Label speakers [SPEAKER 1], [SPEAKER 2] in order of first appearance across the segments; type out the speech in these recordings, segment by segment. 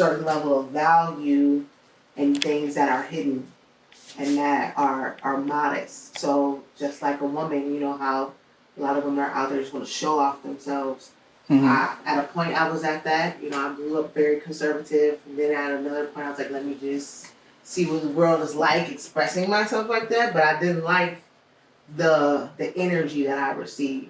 [SPEAKER 1] certain level of value in things that are hidden and that are modest. So just like a woman, you know how a lot of women are out there just want to show off themselves. At a point I was at that, you know, I grew up very conservative, and then at another point I was like, let me just see what the world is like expressing myself like that. But I didn't like the energy that I received.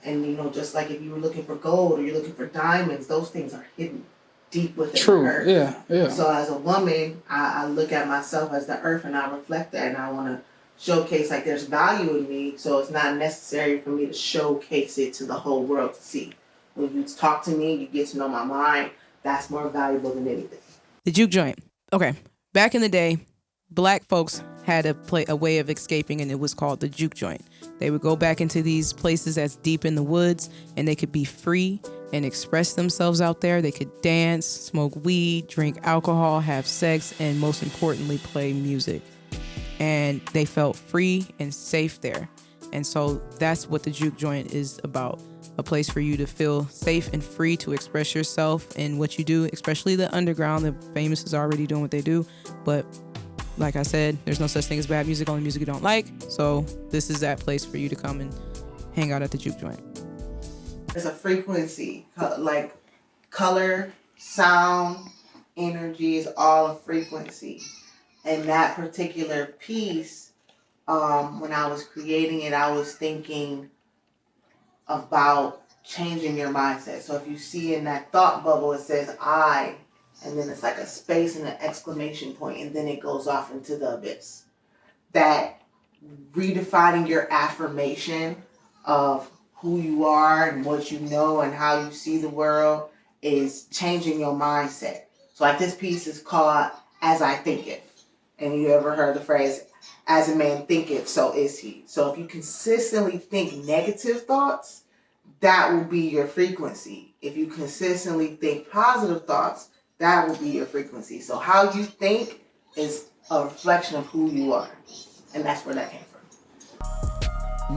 [SPEAKER 1] And you know, just like if you were looking for gold or you're looking for diamonds, those things are hidden deep within the earth. Yeah. So as a woman, I look at myself as the earth and I reflect that, and I want to showcase like there's value in me. So it's not necessary for me to showcase it to the whole world to see. When you talk to me, you get to know my mind. That's more valuable than anything.
[SPEAKER 2] The Juke Joint. Okay. Back in the day, black folks had a way of escaping, and it was called the Juke Joint. They would go back into these places that's deep in the woods, and they could be free and express themselves out there. They could dance, smoke weed, drink alcohol, have sex, and most importantly, play music. And they felt free and safe there. And so that's what the Juke Joint is about. A place for you to feel safe and free to express yourself in what you do, especially the underground. The famous is already doing what they do. But like I said, there's no such thing as bad music, only music you don't like. So this is that place for you to come and hang out at the Juke Joint.
[SPEAKER 1] There's a frequency, like color, sound, energy is all a frequency. And that particular piece, when I was creating it, I was thinking about changing your mindset. So if you see in that thought bubble, it says I, and then it's like a space and an exclamation point, and then it goes off into the abyss. That redefining your affirmation of who you are and what you know and how you see the world is changing your mindset. So like this piece is called As I Thinketh. And you ever heard the phrase, as a man thinketh, so is he. So if you consistently think negative thoughts, that will be your frequency. If you consistently think positive thoughts, that will be your frequency. So how you think is a reflection of who you are. And that's where that came from.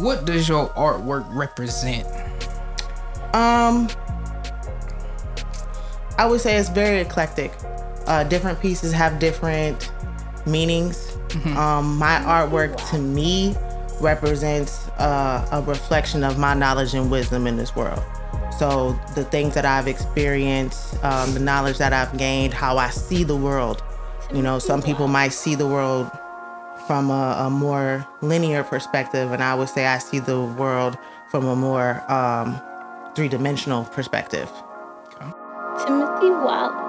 [SPEAKER 3] What does your artwork represent?
[SPEAKER 1] I would say it's very eclectic. Different pieces have different meanings. My artwork to me represents a reflection of my knowledge and wisdom in this world. So the things that I've experienced, the knowledge that I've gained, how I see the world. You know, some people might see the world from a more linear perspective, and I would say I see the world from a more three-dimensional perspective.
[SPEAKER 4] Okay. Timothy Wallace.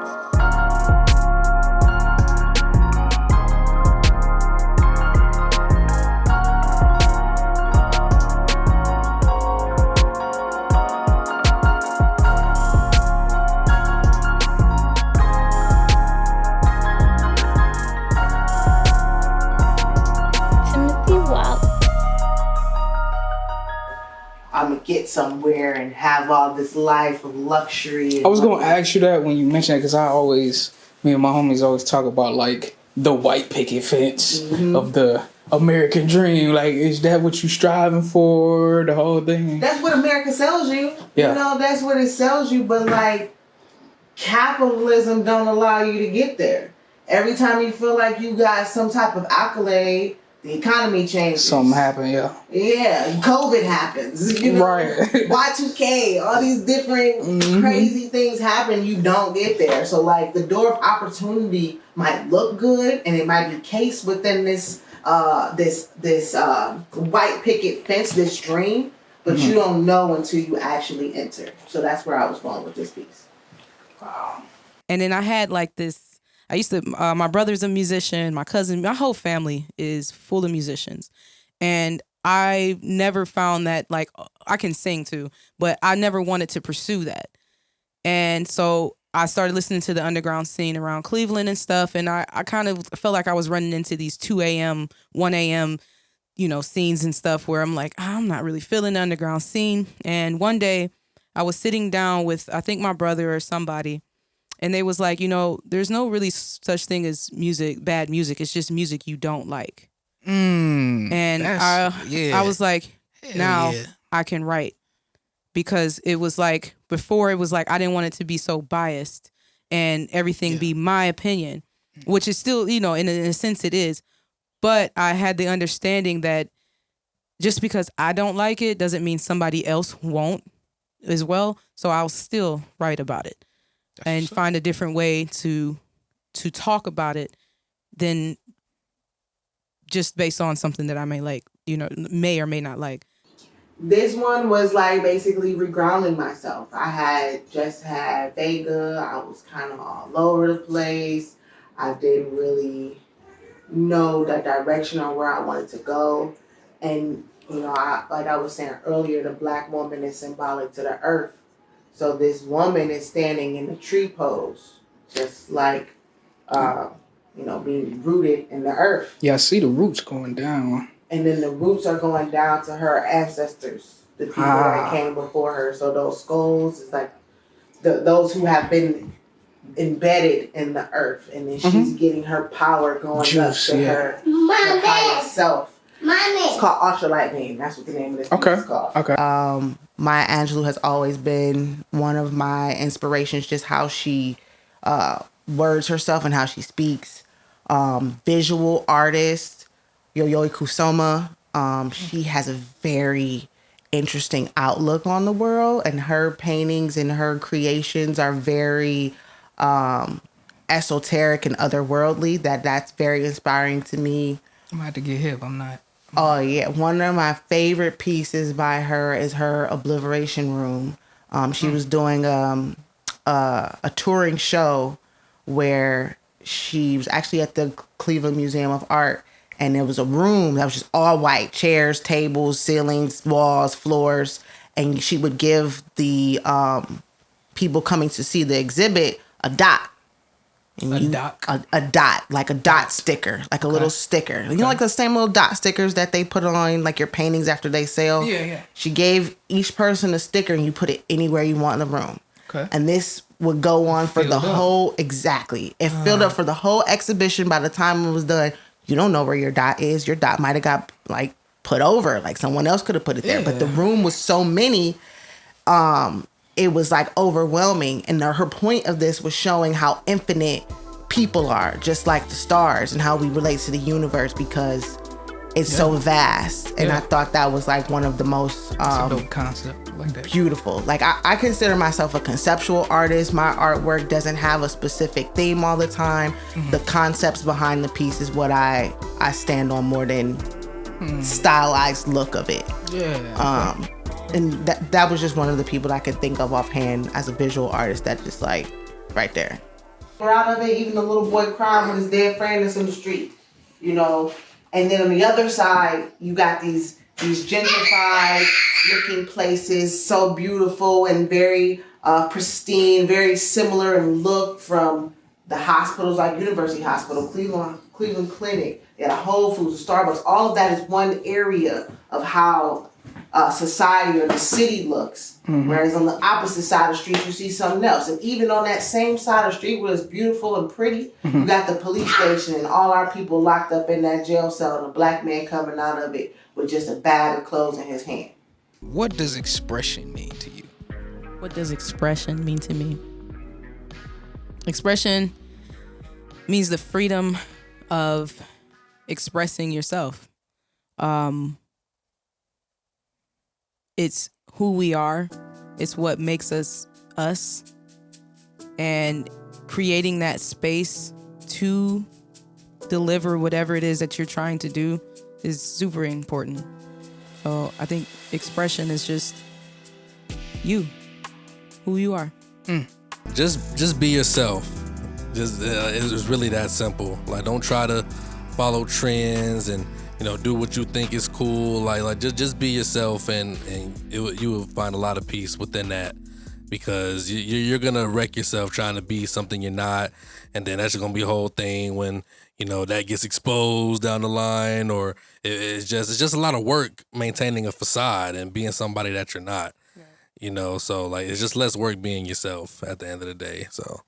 [SPEAKER 1] Get somewhere and have all this life of luxury.
[SPEAKER 5] I was going to ask you that when you mentioned it, because me and my homies always talk about like the white picket fence of the American dream. Like, is that what you striving for, the whole thing?
[SPEAKER 1] That's what America sells you. Yeah. You know, that's what it sells you. But like, capitalism don't allow you to get there. Every time you feel like you got some type of accolade, the economy changes.
[SPEAKER 5] Something happened, yeah.
[SPEAKER 1] Yeah, COVID happens. You know, right. Y2K, all these different crazy things happen. You don't get there. So, like, the door of opportunity might look good, and it might be cased within this white picket fence, this dream, but you don't know until you actually enter. So that's where I was going with this piece.
[SPEAKER 2] Wow. And then I had like this. I used to, my brother's a musician, my cousin, my whole family is full of musicians. And I never found that, like, I can sing too, but I never wanted to pursue that. And so I started listening to the underground scene around Cleveland and stuff. And I kind of felt like I was running into these 2 a.m., 1 a.m., you know, scenes and stuff where I'm like, I'm not really feeling the underground scene. And one day I was sitting down with, I think my brother or somebody, and they was like, you know, there's no really such thing as music, bad music. It's just music you don't like. And I was like, now I can write. Because it was like, before it was like, I didn't want it to be so biased. and everything be my opinion, which is still, in a sense it is. But I had the understanding that just because I don't like it doesn't mean somebody else won't as well. So I'll still write about it and find a different way to talk about it than just based on something that I may like, may or may not like.
[SPEAKER 1] This one was like basically regrounding myself. I had just had Vega. I was kind of all over the place. I didn't really know the direction on where I wanted to go. And, like I was saying earlier, the black woman is symbolic to the earth. So this woman is standing in the tree pose, just like, being rooted in the earth.
[SPEAKER 5] Yeah, I see the roots going down.
[SPEAKER 1] And then the roots are going down to her ancestors, the people that came before her. So those skulls is like those who have been embedded in the earth. And then she's getting her power going up to her higher self. It's called Ultralight Beam. That's what the name of this piece is called.
[SPEAKER 5] Okay.
[SPEAKER 1] Maya Angelou has always been one of my inspirations, just how she words herself and how she speaks. Visual artist, Yayoi Kusama. She has a very interesting outlook on the world, and her paintings and her creations are very esoteric and otherworldly. That's very inspiring to me.
[SPEAKER 3] I'm about to get hip. I'm not.
[SPEAKER 1] Oh yeah, one of my favorite pieces by her is her Obliteration Room. She was doing a touring show where she was actually at the Cleveland Museum of Art, and there was a room that was just all white, chairs, tables, ceilings, walls, floors, and she would give the people coming to see the exhibit a dot.
[SPEAKER 3] A dot?
[SPEAKER 1] A dot, like a dot sticker, like a little sticker. You know, like the same little dot stickers that they put on like your paintings after they sell?
[SPEAKER 3] Yeah.
[SPEAKER 1] She gave each person a sticker, and you put it anywhere you want in the room.
[SPEAKER 3] Okay.
[SPEAKER 1] And this would go on for the whole, it filled up for the whole exhibition. By the time it was done, you don't know where your dot is. Your dot might have got like put over, like someone else could have put it there. But the room was so many, it was like overwhelming. And her point of this was showing how infinite people are, just like the stars, and how we relate to the universe because it's so vast. And I thought that was like one of the most
[SPEAKER 3] a dope concept like that.
[SPEAKER 1] Beautiful. Like I consider myself a conceptual artist. My artwork doesn't have a specific theme all the time. The concepts behind the piece is what I stand on more than stylized look of it. And that was just one of the people that I could think of offhand as a visual artist that just like right there. Out of it, even the little boy crying with his dead friend that's in the street, And then on the other side, you got these gentrified looking places, so beautiful and very pristine, very similar in look from the hospitals like University Hospital, Cleveland Clinic, they had a Whole Foods, a Starbucks. All of that is one area of how society or the city looks. Whereas on the opposite side of the street, you see something else. And even on that same side of the street where it's beautiful and pretty, you got the police station and all our people locked up in that jail cell and a black man coming out of it with just a bag of clothes in his hand.
[SPEAKER 3] What does expression mean to you?
[SPEAKER 2] What does expression mean to me? Expression means the freedom of expressing yourself. It's who we are. It's what makes us us. And creating that space to deliver whatever it is that you're trying to do is super important. So I think expression is just you, who you are.
[SPEAKER 6] Just be yourself. It's really that simple. Like, don't try to follow trends and do what you think is cool. Like just be yourself, and you will find a lot of peace within that, because you're gonna wreck yourself trying to be something you're not, and then that's gonna be a whole thing when that gets exposed down the line, or it's just a lot of work maintaining a facade and being somebody that you're not. So like it's just less work being yourself at the end of the day. So